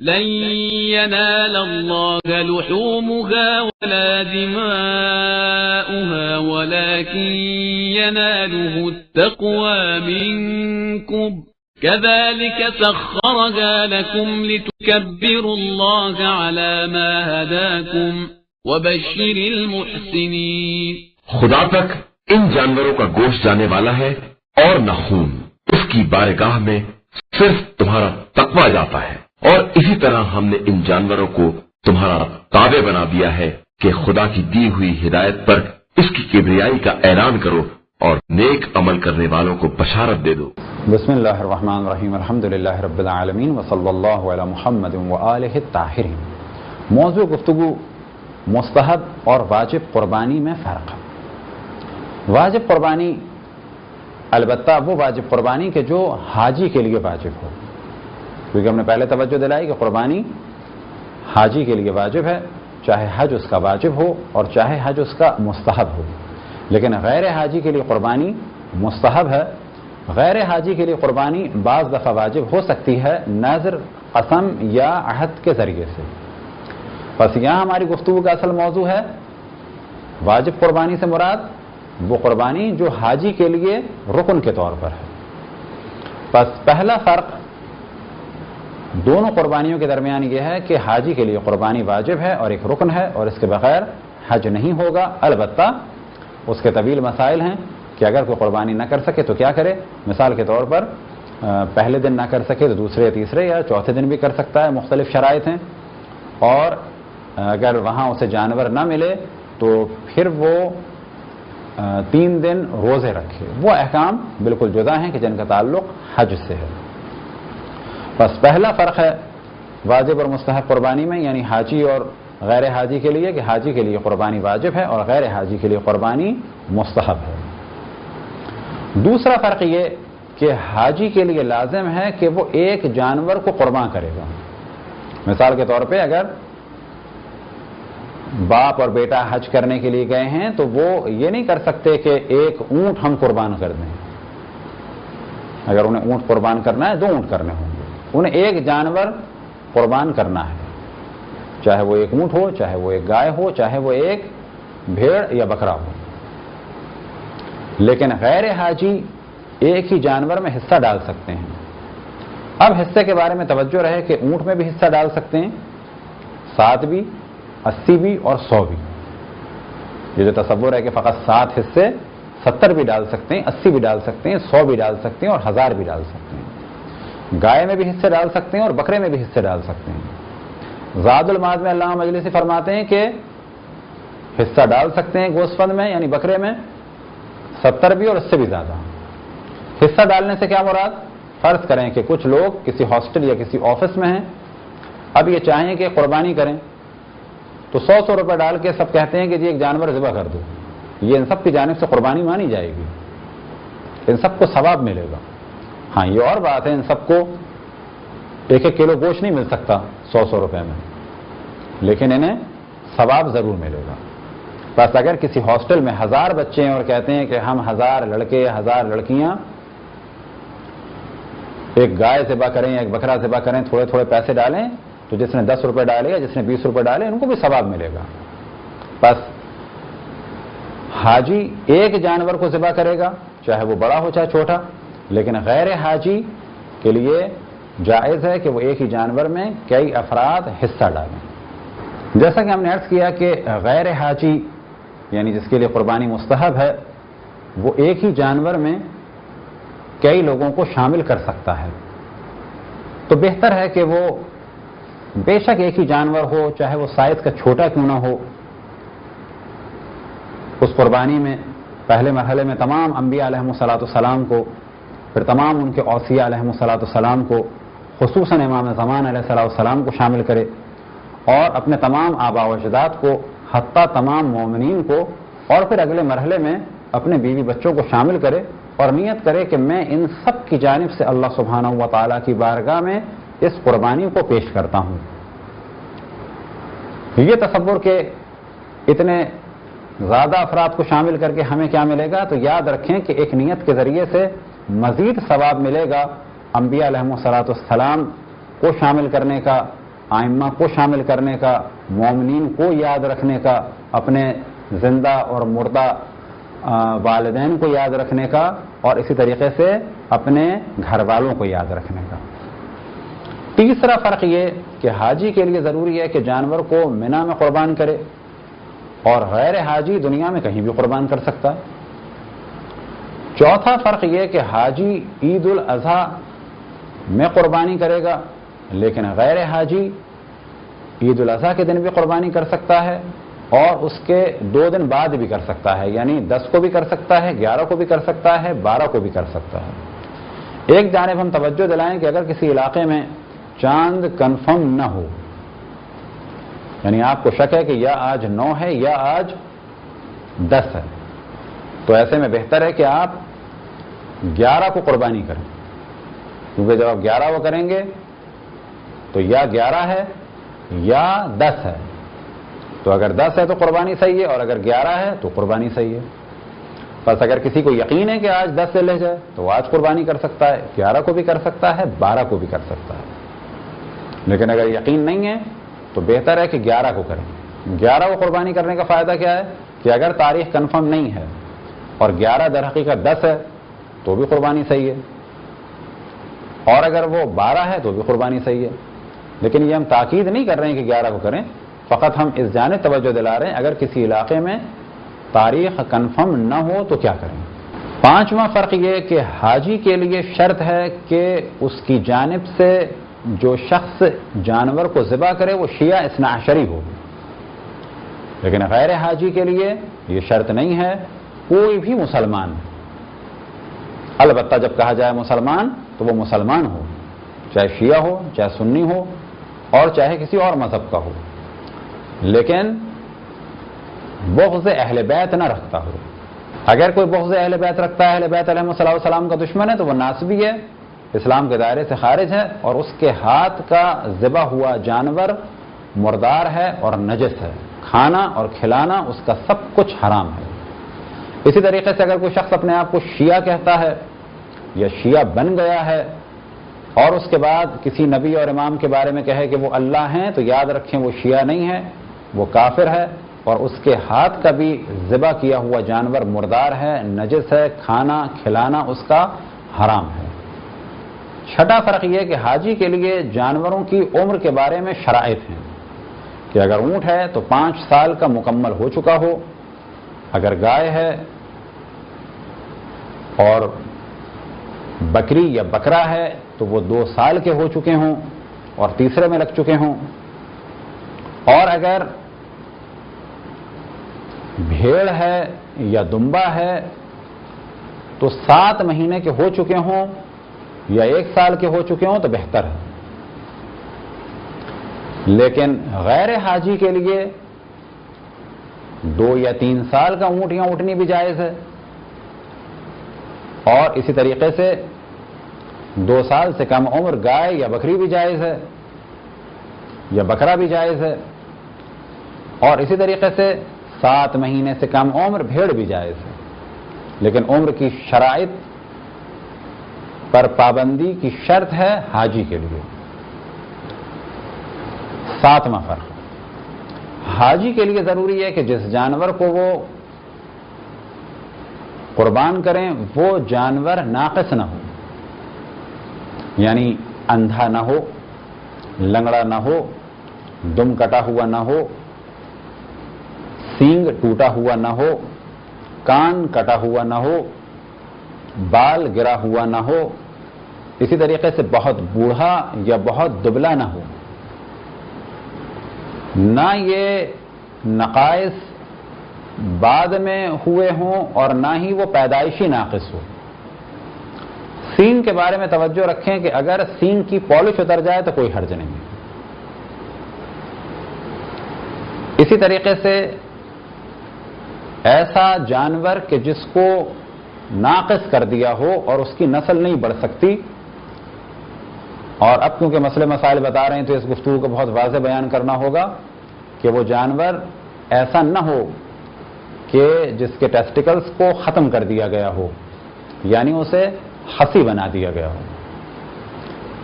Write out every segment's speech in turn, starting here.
لن ينال الله لحومها ولا دماؤها ولكن يناله التقوى منكم كذلك سخرها لكم لتكبروا الله على ما هداكم وبشر المحسنين. خدا تک ان جانوروں کا گوشت جانے والا ہے اور نہ خون. اس کی بارگاہ میں صرف تمہارا تقوی جاتا ہے. اور اسی طرح ہم نے ان جانوروں کو تمہارا تابع بنا دیا ہے کہ خدا کی دی ہوئی ہدایت پر اس کی کبریائی کا اعلان کرو اور نیک عمل کرنے والوں کو بشارت دے دو. بسم اللہ الرحمن الرحیم. الحمدللہ رب العالمین وصلی اللہ علی محمد وآلہ الطاہرین. موضوع گفتگو مستحب اور واجب قربانی میں فرق. واجب قربانی البتہ وہ واجب قربانی کہ جو حاجی کے لیے واجب ہو، کیونکہ ہم نے پہلے توجہ دلائی کہ قربانی حاجی کے لیے واجب ہے، چاہے حج اس کا واجب ہو اور چاہے حج اس کا مستحب ہو. لیکن غیر حاجی کے لیے قربانی مستحب ہے. غیر حاجی کے لیے قربانی بعض دفعہ واجب ہو سکتی ہے نذر، قسم یا عہد کے ذریعے سے. بس یہاں ہماری گفتگو کا اصل موضوع ہے واجب قربانی سے مراد وہ قربانی جو حاجی کے لیے رکن کے طور پر ہے. بس پہلا فرق دونوں قربانیوں کے درمیان یہ ہے کہ حاجی کے لیے قربانی واجب ہے اور ایک رکن ہے اور اس کے بغیر حج نہیں ہوگا. البتہ اس کے طویل مسائل ہیں کہ اگر کوئی قربانی نہ کر سکے تو کیا کرے. مثال کے طور پر پہلے دن نہ کر سکے تو دوسرے، تیسرے یا چوتھے دن بھی کر سکتا ہے. مختلف شرائط ہیں. اور اگر وہاں اسے جانور نہ ملے تو پھر وہ 3 دن روزے رکھے. وہ احکام بالکل جدا ہیں کہ جن کا تعلق حج سے ہے. بس پہلا فرق ہے واجب اور مستحب قربانی میں، یعنی حاجی اور غیر حاجی کے لیے، کہ حاجی کے لیے قربانی واجب ہے اور غیر حاجی کے لیے قربانی مستحب ہے. دوسرا فرق یہ کہ حاجی کے لیے لازم ہے کہ وہ ایک جانور کو قربان کرے گا. مثال کے طور پہ اگر باپ اور بیٹا حج کرنے کے لیے گئے ہیں تو وہ یہ نہیں کر سکتے کہ ایک اونٹ ہم قربان کر دیں. اگر انہیں اونٹ قربان کرنا ہے 2 اونٹ کرنے ہوں گے. انہیں ایک جانور قربان کرنا ہے، چاہے وہ ایک اونٹ ہو، چاہے وہ ایک گائے ہو، چاہے وہ ایک بھیڑ یا بکرا ہو. لیکن غیر حاجی ایک ہی جانور میں حصہ ڈال سکتے ہیں. اب حصے کے بارے میں توجہ رہے کہ اونٹ میں بھی حصہ ڈال سکتے ہیں، 7 بھی، 80 بھی اور 100 بھی. یہ جو تصور ہے کہ فقط 7 حصے 70 بھی ڈال سکتے ہیں، 80 بھی ڈال سکتے ہیں، 100 بھی ڈال سکتے ہیں اور 1000 بھی ڈال سکتے ہیں. گائے میں بھی حصے ڈال سکتے ہیں اور بکرے میں بھی حصے ڈال سکتے ہیں. زاد المعاد میں علامہ مجلسی فرماتے ہیں کہ حصہ ڈال سکتے ہیں گوشت فند میں یعنی بکرے میں 70 بھی اور اس سے بھی زیادہ. حصہ ڈالنے سے کیا مراد؟ فرض کریں کہ کچھ لوگ کسی ہاسٹل یا کسی آفس میں ہیں، اب یہ چاہیں کہ قربانی کریں تو 100 روپے ڈال کے سب کہتے ہیں کہ جی ایک جانور ذبح کر دو. یہ ان سب کی جانب سے قربانی مانی جائے گی، ان سب کو ثواب ملے گا. ہاں یہ اور بات ہے ان سب کو 1-1 کلو گوشت نہیں مل سکتا 100 روپے میں، لیکن انہیں ثواب ضرور ملے گا. بس اگر کسی ہاسٹل میں 1000 بچے ہیں اور کہتے ہیں کہ ہم 1000 لڑکے 1000 لڑکیاں ایک گائے ذبح کریں ایک بکرا ذبح کریں، تھوڑے تھوڑے پیسے ڈالیں، تو جس نے 10 روپے ڈالے یا جس نے 20 روپے ڈالے ان کو بھی ثواب ملے گا. بس حاجی ایک جانور کو ذبح کرے گا چاہے وہ بڑا ہو چاہے چھوٹا، لیکن غیر حاجی کے لیے جائز ہے کہ وہ ایک ہی جانور میں کئی افراد حصہ ڈالیں. جیسا کہ ہم نے عرض کیا کہ غیر حاجی یعنی جس کے لیے قربانی مستحب ہے وہ ایک ہی جانور میں کئی لوگوں کو شامل کر سکتا ہے. تو بہتر ہے کہ وہ بے شک ایک ہی جانور ہو، چاہے وہ سائز کا چھوٹا کیوں نہ ہو. اس قربانی میں پہلے مرحلے میں تمام انبیاء علیہم السلام کو، پھر تمام ان کے اوصیاء علیہم السلام کو، خصوصاً امام زمان علیہ السلام کو شامل کرے، اور اپنے تمام آباء و اجداد کو، حتیٰ تمام مومنین کو، اور پھر اگلے مرحلے میں اپنے بیوی بچوں کو شامل کرے اور نیت کرے کہ میں ان سب کی جانب سے اللہ سبحانہ و تعالیٰ کی بارگاہ میں اس قربانی کو پیش کرتا ہوں. یہ تصور کہ اتنے زیادہ افراد کو شامل کر کے ہمیں کیا ملے گا، تو یاد رکھیں کہ ایک نیت کے ذریعے سے مزید ثواب ملے گا انبیاء علیہم السلام کو شامل کرنے کا آئمہ کو شامل کرنے کا، مومنین کو یاد رکھنے کا، اپنے زندہ اور مردہ والدین کو یاد رکھنے کا، اور اسی طریقے سے اپنے گھر والوں کو یاد رکھنے کا۔ تیسرا فرق یہ کہ حاجی کے لیے ضروری ہے کہ جانور کو منا میں قربان کرے، اور غیر حاجی دنیا میں کہیں بھی قربان کر سکتا ہے۔ چوتھا فرق یہ کہ حاجی عید الاضحیٰ میں قربانی کرے گا، لیکن غیر حاجی عید الاضحیٰ کے دن بھی قربانی کر سکتا ہے، اور اس کے 2 دن بعد بھی کر سکتا ہے، یعنی 10 کو بھی کر سکتا ہے، 11 کو بھی کر سکتا ہے، 12 کو بھی کر سکتا ہے۔ ایک جانب ہم توجہ دلائیں کہ اگر کسی علاقے میں چاند کنفرم نہ ہو، یعنی آپ کو شک ہے کہ یا آج 9 ہے یا آج 10 ہے، تو ایسے میں بہتر ہے کہ آپ 11 کو قربانی کریں، کیونکہ جب آپ 11 کو کریں گے تو یا 11 ہے یا 10 ہے، تو اگر 10 ہے تو قربانی صحیح ہے، اور اگر 11 ہے تو قربانی صحیح ہے۔ بس اگر کسی کو یقین ہے کہ آج 10 سے لے جائے تو وہ آج قربانی کر سکتا ہے، 11 کو بھی کر سکتا ہے، 12 کو بھی کر سکتا ہے، لیکن اگر یقین نہیں ہے تو بہتر ہے کہ 11 کو کریں۔ 11 کو قربانی کرنے کا فائدہ کیا ہے کہ اگر تاریخ کنفرم نہیں ہے اور 11 در حقیقت 10 ہے تو بھی قربانی صحیح ہے، اور اگر وہ 12 ہے تو بھی قربانی صحیح ہے۔ لیکن یہ ہم تاکید نہیں کر رہے ہیں کہ 11 کو کریں، فقط ہم اس جانب توجہ دلا رہے ہیں اگر کسی علاقے میں تاریخ کنفرم نہ ہو تو کیا کریں۔ پانچواں فرق یہ کہ حاجی کے لیے شرط ہے کہ اس کی جانب سے جو شخص جانور کو ذبح کرے وہ شیعہ اثنا عشری ہو، لیکن غیر حاجی کے لیے یہ شرط نہیں ہے، کوئی بھی مسلمان، البتہ جب کہا جائے مسلمان تو وہ مسلمان ہو، چاہے شیعہ ہو، چاہے سنی ہو، اور چاہے کسی اور مذہب کا ہو، لیکن بغض اہل بیت نہ رکھتا ہو۔ اگر کوئی بغض اہل بیت رکھتا ہے، اہل بیت علیہ السلام کا دشمن ہے، تو وہ ناصبی ہے، اسلام کے دائرے سے خارج ہے، اور اس کے ہاتھ کا ذبح ہوا جانور مردار ہے اور نجس ہے، کھانا اور کھلانا اس کا سب کچھ حرام ہے۔ اسی طریقے سے اگر کوئی شخص اپنے آپ کو شیعہ کہتا ہے یا شیعہ بن گیا ہے اور اس کے بعد کسی نبی اور امام کے بارے میں کہے کہ وہ اللہ ہیں، تو یاد رکھیں وہ شیعہ نہیں ہے، وہ کافر ہے، اور اس کے ہاتھ کا بھی ذبح کیا ہوا جانور مردار ہے، نجس ہے، کھانا کھلانا اس کا حرام ہے۔ چھٹا فرق یہ کہ حاجی کے لیے جانوروں کی عمر کے بارے میں شرائط ہیں کہ اگر اونٹ ہے تو 5 سال کا مکمل ہو چکا ہو، اگر گائے ہے اور بکری یا بکرا ہے تو وہ 2 سال کے ہو چکے ہوں اور تیسرے میں لگ چکے ہوں، اور اگر بھیڑ ہے یا دمبا ہے تو 7 مہینے کے ہو چکے ہوں یا 1 سال کے ہو چکے ہوں تو بہتر ہے۔ لیکن غیر حاجی کے لیے 2 یا 3 سال کا اونٹ یا اونٹنی بھی جائز ہے، اور اسی طریقے سے 2 سال سے کم عمر گائے یا بکری بھی جائز ہے یا بکرا بھی جائز ہے، اور اسی طریقے سے 7 مہینے سے کم عمر بھیڑ بھی جائز ہے، لیکن عمر کی شرائط پر پابندی کی شرط ہے حاجی کے لیے۔ 7واں فرق، حاجی کے لیے ضروری ہے کہ جس جانور کو وہ قربان کریں وہ جانور ناقص نہ ہو، یعنی اندھا نہ ہو، لنگڑا نہ ہو، دم کٹا ہوا نہ ہو، سینگ ٹوٹا ہوا نہ ہو، کان کٹا ہوا نہ ہو، بال گرا ہوا نہ ہو، اسی طریقے سے بہت بوڑھا یا بہت دبلا نہ ہو، نہ یہ نقائص بعد میں ہوئے ہوں اور نہ ہی وہ پیدائشی ناقص ہو۔ سینگ کے بارے میں توجہ رکھیں کہ اگر سینگ کی پالش اتر جائے تو کوئی حرج نہیں ہے۔ اسی طریقے سے ایسا جانور کہ جس کو ناقص کر دیا ہو اور اس کی نسل نہیں بڑھ سکتی، اور اب کیونکہ مسئلے مسائل بتا رہے ہیں تو اس گفتگو کو بہت واضح بیان کرنا ہوگا کہ وہ جانور ایسا نہ ہو کہ جس کے ٹیسٹیکلز کو ختم کر دیا گیا ہو، یعنی اسے خسی بنا دیا گیا ہو۔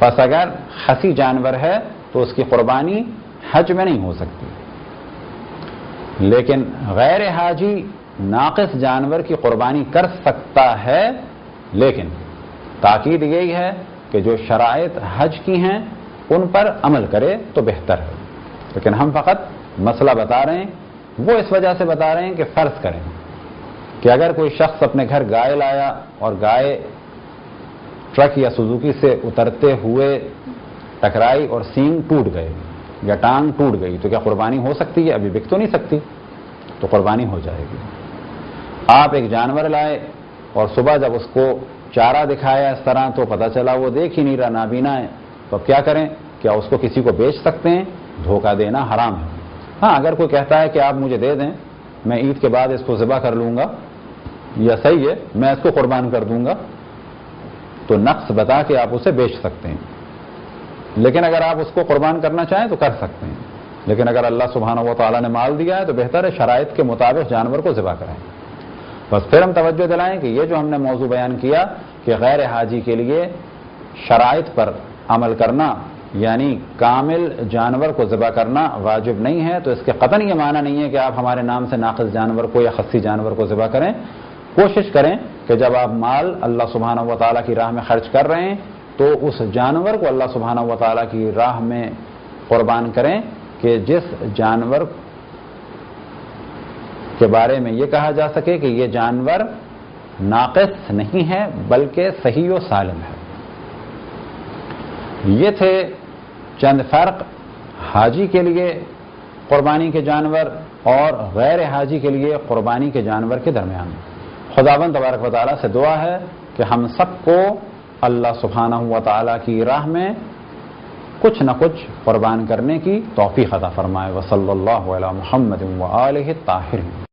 بس اگر خسی جانور ہے تو اس کی قربانی حج میں نہیں ہو سکتی. لیکن غیر حاجی ناقص جانور کی قربانی کر سکتا ہے، لیکن تاکید یہی ہے کہ جو شرائط حج کی ہیں ان پر عمل کرے تو بہتر ہے. لیکن ہم فقط مسئلہ بتا رہے ہیں، وہ اس وجہ سے بتا رہے ہیں کہ فرض کریں کہ اگر کوئی شخص اپنے گھر گائے لایا اور گائے ٹرک یا سوزوکی سے اترتے ہوئے ٹکرائی اور سینگ ٹوٹ گئے یا ٹانگ ٹوٹ گئی، تو کیا قربانی ہو سکتی ہے؟ ابھی بک تو نہیں سکتی، تو قربانی ہو جائے گی. آپ ایک جانور لائے اور صبح جب اس کو چارہ دکھایا اس طرح تو پتہ چلا وہ دیکھ ہی نہیں رہا، نابینا ہے، تو اب کیا کریں؟ کیا اس کو کسی کو بیچ سکتے ہیں؟ دھوکہ دینا حرام ہے. ہاں اگر کوئی کہتا ہے کہ آپ مجھے دے دیں، میں عید کے بعد اس کو ذبح کر لوں گا، یا صحیح ہے میں اس کو قربان کر دوں گا، تو نقص بتا کے آپ اسے بیچ سکتے ہیں. لیکن اگر آپ اس کو قربان کرنا چاہیں تو کر سکتے ہیں. لیکن اگر اللہ سبحانہ و تعالیٰ نے مال دیا ہے تو بہتر ہے شرائط کے مطابق جانور کو ذبح کرائیں. بس پھر ہم توجہ دلائیں کہ یہ جو ہم نے موضوع بیان کیا کہ غیر حاجی کے لیے شرائط پر عمل کرنا یعنی کامل جانور کو ذبح کرنا واجب نہیں ہے، تو اس کے قطعاً یہ معنی نہیں ہے کہ آپ ہمارے نام سے ناقص جانور کو یا خصی جانور کو ذبح کریں. کوشش کریں کہ جب آپ مال اللہ سبحانہ و تعالیٰ کی راہ میں خرچ کر رہے ہیں تو اس جانور کو اللہ سبحانہ و تعالیٰ کی راہ میں قربان کریں کہ جس جانور کے بارے میں یہ کہا جا سکے کہ یہ جانور ناقص نہیں ہے بلکہ صحیح و سالم ہے. یہ تھے چند فرق حاجی کے لیے قربانی کے جانور اور غیر حاجی کے لیے قربانی کے جانور کے درمیان. خداوند تبارک و تعالیٰ سے دعا ہے کہ ہم سب کو اللہ سبحانہ و تعالیٰ کی راہ میں کچھ نہ کچھ قربان کرنے کی توفیق عطا فرمائے. وصلی اللہ علی محمد و آلہ الطاہرین.